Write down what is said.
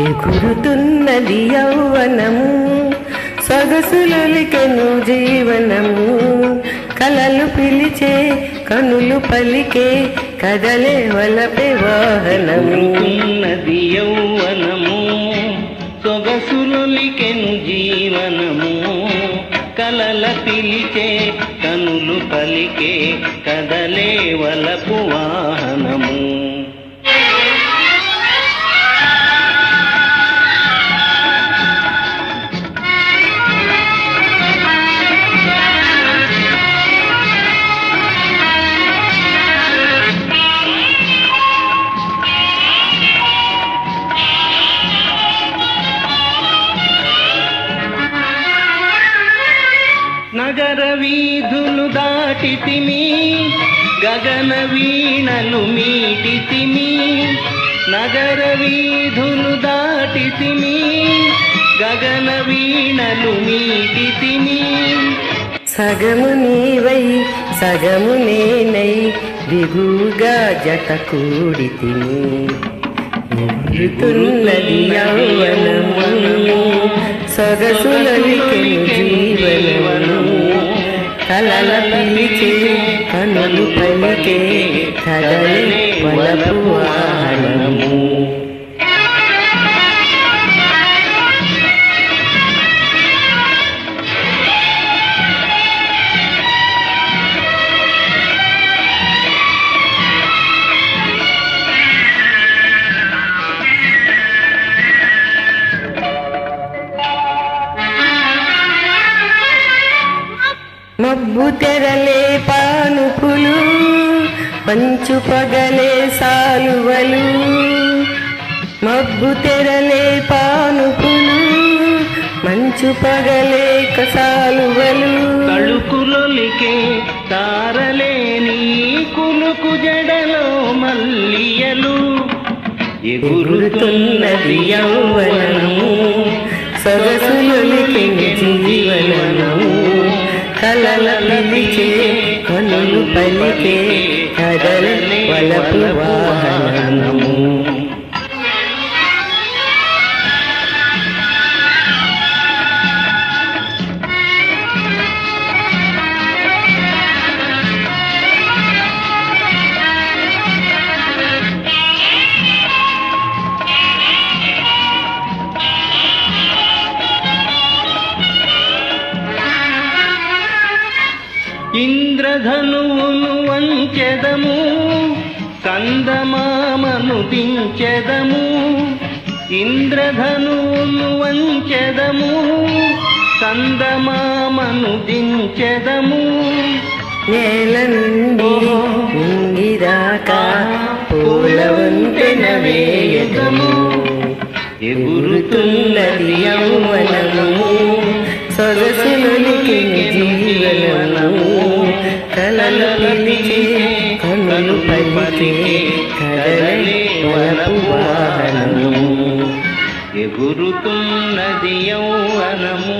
ఎగురుతున్నది యౌవనము, సొగసులొలికెను జీవనము. కలలు పిలిచే కనులు పలికే కదలే వలపే వాహనము. ఎగురుతున్నది యౌవనము, సొగసులొలికెను జీవనము. కలల పిలిచే కనులు పలికే కదలే వలపు వాహనము. నగర వీధులు దాటితిమి, గగన వీణలు మీటితిమి. నగర వీధులు దాటితిమి, గగన వీణలు మీటితిమి. సగము నీవై సగము నేనై దిగుగా జత కూడితిమి. ఎగురుతున్నది యౌవనము, సొగసులొలికెను జీవనము. కలల పిలిచే కనులు పలికే కదలే వలపు వాహనము. మబ్బు తెరలే పానుపులు, మంచు పగలే సాలువలు. మబ్బు తెరలే పానుపులు, మంచు పగలే కసాలువలు. తళుకులొలికే తారలే నీ కులుకు జడలో మల్లియలు. ఎగురుతున్నది యౌవనము, సొగసులొలికెను జీవనము. కలల పిలిచే కనులు పలికే కదలే వలపు వాహనము. ఇంద్రధనువును వంచెదము, కందమామను దించెదము. ఇంద్రధనువును వంచెదము, కందమామను దించెదము. నేల నుండి నింగిదాకా పూల వంతెన వేయదము. ఎగురుతున్నది యౌవనము, సొగసులొలికెను జీవనము. కలల పిలిచే కనులు పలికే కదలే వలపు వాహనము. ఎగురుతున్నది యౌవనము.